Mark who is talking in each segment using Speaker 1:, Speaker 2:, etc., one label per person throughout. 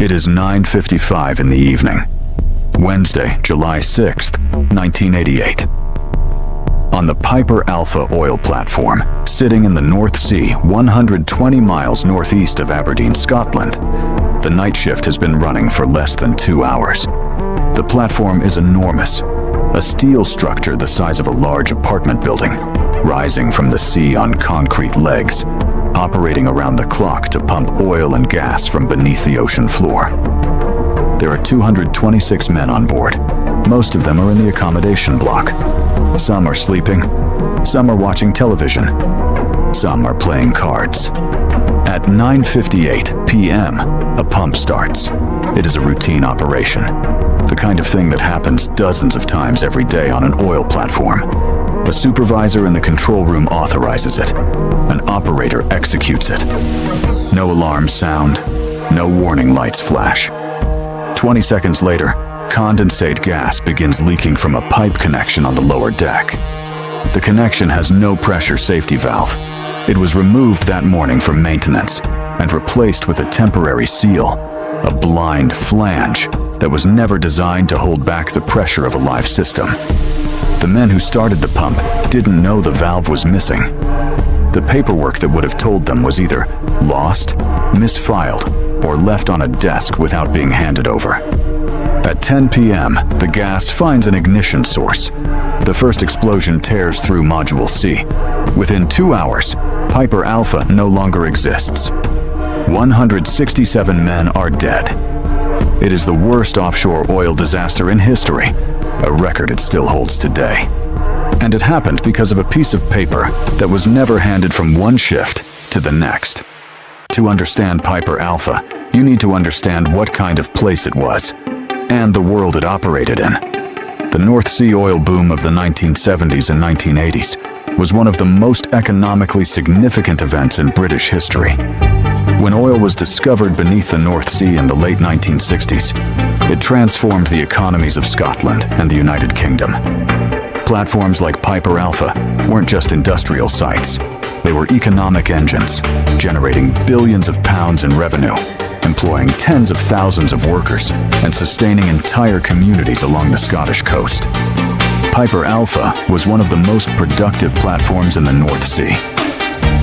Speaker 1: It is 9:55 in the evening, Wednesday, July 6th, 1988. On the Piper Alpha oil platform, sitting in the North Sea 120 miles northeast of Aberdeen, Scotland, the night shift has been running for less than 2 hours. The platform is enormous, a steel structure the size of a large apartment building, rising from the sea on concrete legs, operating around the clock to pump oil and gas from beneath the ocean floor. There are 226 men on board. Most of them are in the accommodation block. Some are sleeping, some are watching television, some are playing cards. At 9:58 p.m., a pump starts. It is a routine operation, the kind of thing that happens dozens of times every day on an oil platform. A supervisor in the control room authorizes it. An operator executes it. No alarms sound, no warning lights flash. 20 seconds later, condensate gas begins leaking from a pipe connection on the lower deck. The connection has no pressure safety valve. It was removed that morning for maintenance and replaced with a temporary seal, a blind flange that was never designed to hold back the pressure of a live system. The men who started the pump didn't know the valve was missing. The paperwork that would have told them was either lost, misfiled, or left on a desk without being handed over. At 10 p.m., the gas finds an ignition source. The first explosion tears through Module C. Within 2 hours, Piper Alpha no longer exists. 167 men are dead. It is the worst offshore oil disaster in history, a record it still holds today. And it happened because of a piece of paper that was never handed from one shift to the next. To understand Piper Alpha, you need to understand what kind of place it was, and the world it operated in. The North Sea oil boom of the 1970s and 1980s was one of the most economically significant events in British history. When oil was discovered beneath the North Sea in the late 1960s, it transformed the economies of Scotland and the United Kingdom. Platforms like Piper Alpha weren't just industrial sites. They were economic engines, generating billions of pounds in revenue, employing tens of thousands of workers, and sustaining entire communities along the Scottish coast. Piper Alpha was one of the most productive platforms in the North Sea.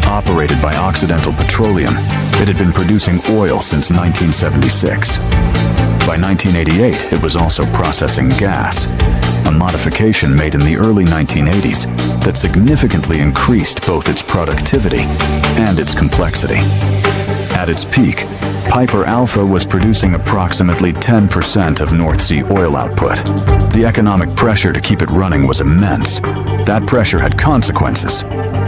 Speaker 1: Operated by Occidental Petroleum, it had been producing oil since 1976. By 1988, it was also processing gas, a modification made in the early 1980s that significantly increased both its productivity and its complexity. At its peak, Piper Alpha was producing approximately 10% of North Sea oil output. The economic pressure to keep it running was immense. That pressure had consequences.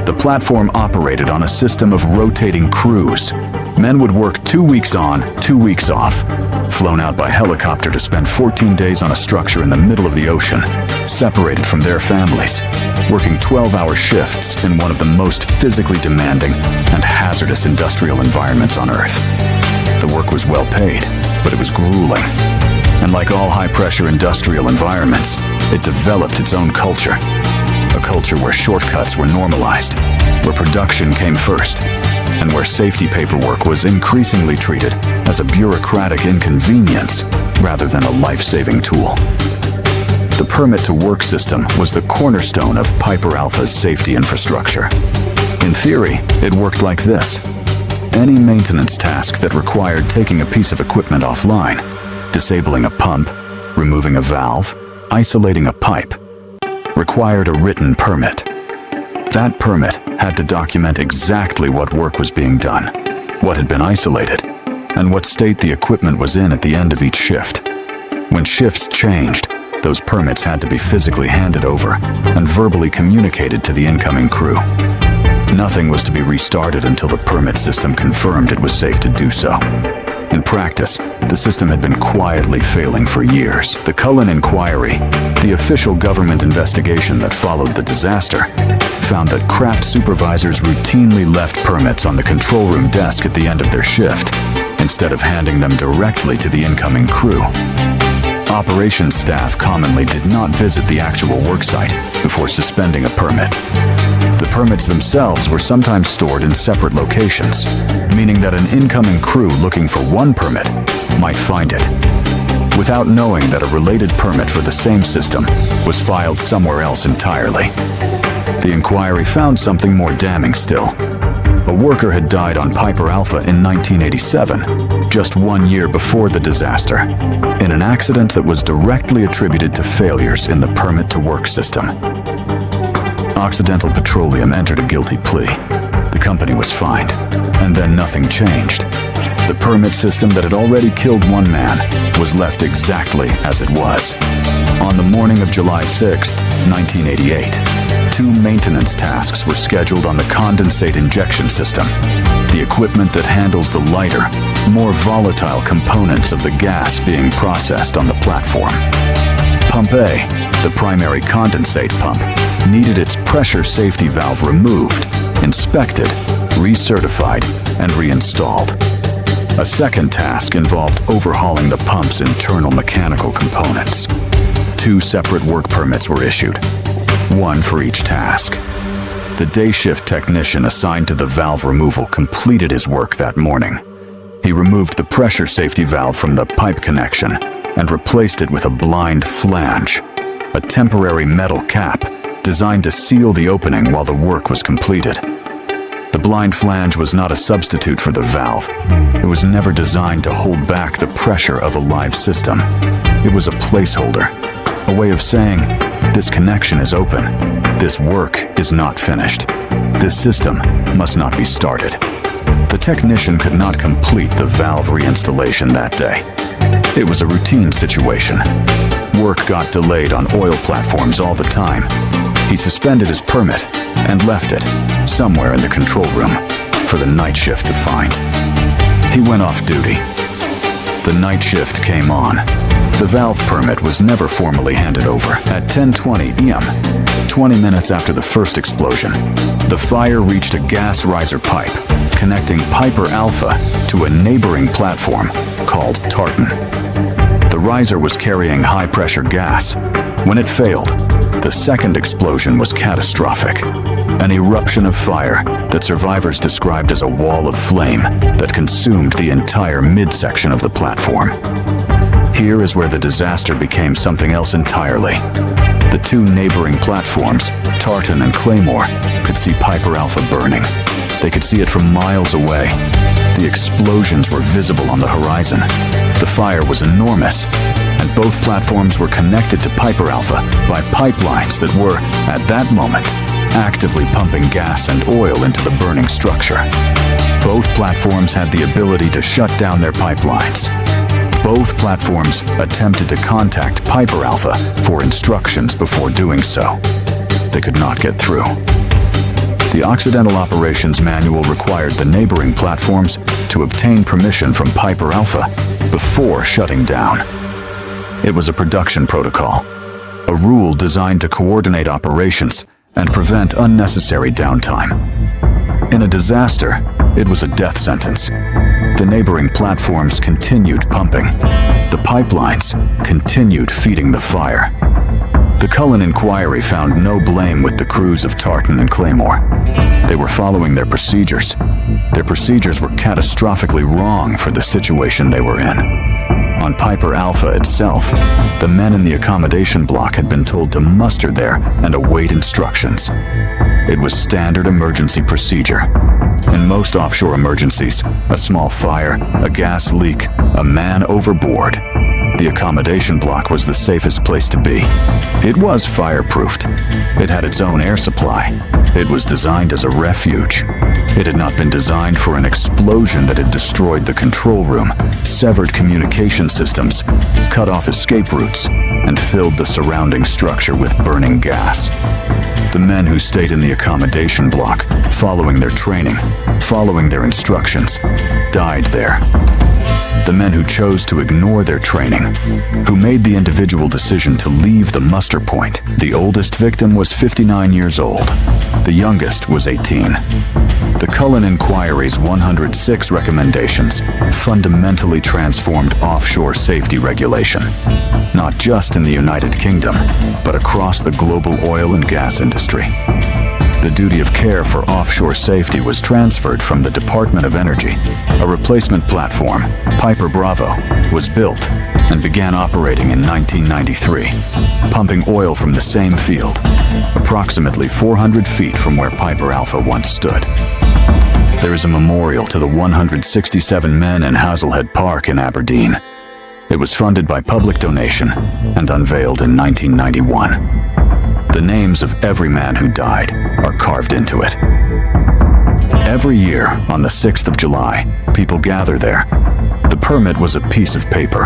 Speaker 1: The platform operated on a system of rotating crews. Men would work 2 weeks on, 2 weeks off, flown out by helicopter to spend 14 days on a structure in the middle of the ocean, separated from their families, working 12-hour shifts in one of the most physically demanding and hazardous industrial environments on Earth. The work was well paid, but it was grueling. And like all high-pressure industrial environments, it developed its own culture. A culture where shortcuts were normalized, where production came first, and where safety paperwork was increasingly treated as a bureaucratic inconvenience rather than a life-saving tool. The permit-to-work system was the cornerstone of Piper Alpha's safety infrastructure. In theory, it worked like this. Any maintenance task that required taking a piece of equipment offline, disabling a pump, removing a valve, isolating a pipe, required a written permit. That permit had to document exactly what work was being done, what had been isolated, and what state the equipment was in at the end of each shift. When shifts changed, those permits had to be physically handed over and verbally communicated to the incoming crew. Nothing was to be restarted until the permit system confirmed it was safe to do so. In practice, the system had been quietly failing for years. The Cullen Inquiry, the official government investigation that followed the disaster, found that craft supervisors routinely left permits on the control room desk at the end of their shift, instead of handing them directly to the incoming crew. Operations staff commonly did not visit the actual worksite before suspending a permit. The permits themselves were sometimes stored in separate locations, meaning that an incoming crew looking for one permit might find it, without knowing that a related permit for the same system was filed somewhere else entirely. The inquiry found something more damning still. A worker had died on Piper Alpha in 1987, just 1 year before the disaster, in an accident that was directly attributed to failures in the permit to work system. Occidental Petroleum entered a guilty plea. The company was fined, and then nothing changed. The permit system that had already killed one man was left exactly as it was. On the morning of July 6, 1988, 2 maintenance tasks were scheduled on the condensate injection system, the equipment that handles the lighter, more volatile components of the gas being processed on the platform. Pump A, the primary condensate pump, needed its pressure safety valve removed, inspected, recertified, and reinstalled. A second task involved overhauling the pump's internal mechanical components. 2 separate work permits were issued, one for each task. The day shift technician assigned to the valve removal completed his work that morning. He removed the pressure safety valve from the pipe connection and replaced it with a blind flange, a temporary metal cap designed to seal the opening while the work was completed. The blind flange was not a substitute for the valve. It was never designed to hold back the pressure of a live system. It was a placeholder, a way of saying, this connection is open, this work is not finished, this system must not be started. The technician could not complete the valve reinstallation that day. It was a routine situation. Work got delayed on oil platforms all the time. He suspended his permit and left it somewhere in the control room for the night shift to find. He went off duty. The night shift came on. The valve permit was never formally handed over. At 10:20 p.m., 20 minutes after the first explosion, the fire reached a gas riser pipe connecting Piper Alpha to a neighboring platform called Tartan. The riser was carrying high-pressure gas. When it failed, the second explosion was catastrophic, an eruption of fire that survivors described as a wall of flame that consumed the entire midsection of the platform. Here is where the disaster became something else entirely. The 2 neighboring platforms, Tartan and Claymore, could see Piper Alpha burning. They could see it from miles away. The explosions were visible on the horizon. The fire was enormous, and both platforms were connected to Piper Alpha by pipelines that were, at that moment, actively pumping gas and oil into the burning structure. Both platforms had the ability to shut down their pipelines. Both platforms attempted to contact Piper Alpha for instructions before doing so. They could not get through. The Occidental Operations Manual required the neighboring platforms to obtain permission from Piper Alpha before shutting down. It was a production protocol, a rule designed to coordinate operations and prevent unnecessary downtime. In a disaster, it was a death sentence. The neighboring platforms continued pumping. The pipelines continued feeding the fire. The Cullen inquiry found no blame with the crews of Tartan and Claymore. They were following their procedures. Their procedures were catastrophically wrong for the situation they were in. On Piper Alpha itself, the men in the accommodation block had been told to muster there and await instructions. It was standard emergency procedure. In most offshore emergencies, a small fire, a gas leak, a man overboard, the accommodation block was the safest place to be. It was fireproofed. It had its own air supply. It was designed as a refuge. It had not been designed for an explosion that had destroyed the control room, severed communication systems, cut off escape routes, and filled the surrounding structure with burning gas. The men who stayed in the accommodation block, following their training, following their instructions, died there. The men who chose to ignore their training, who made the individual decision to leave the muster point. The oldest victim was 59 years old. The youngest was 18. The Cullen Inquiry's 106 recommendations fundamentally transformed offshore safety regulation, not just in the United Kingdom, but across the global oil and gas industry. The duty of care for offshore safety was transferred from the Department of Energy. A replacement platform, Piper Bravo, was built and began operating in 1993, pumping oil from the same field, approximately 400 feet from where Piper Alpha once stood. There is a memorial to the 167 men in Hazelhead Park in Aberdeen. It was funded by public donation and unveiled in 1991. The names of every man who died are carved into it. Every year, on the 6th of July, people gather there. The permit was a piece of paper,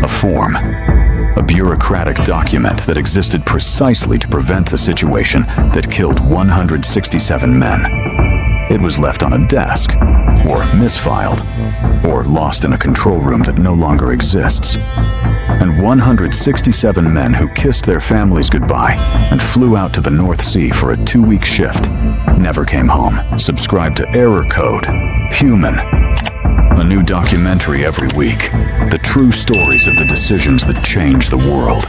Speaker 1: a form, a bureaucratic document that existed precisely to prevent the situation that killed 167 men. It was left on a desk, or misfiled, or lost in a control room that no longer exists. And 167 men who kissed their families goodbye and flew out to the North Sea for a 2-week shift never came home. Subscribe to Error Code, Human. A new documentary every week. The true stories of the decisions that changed the world.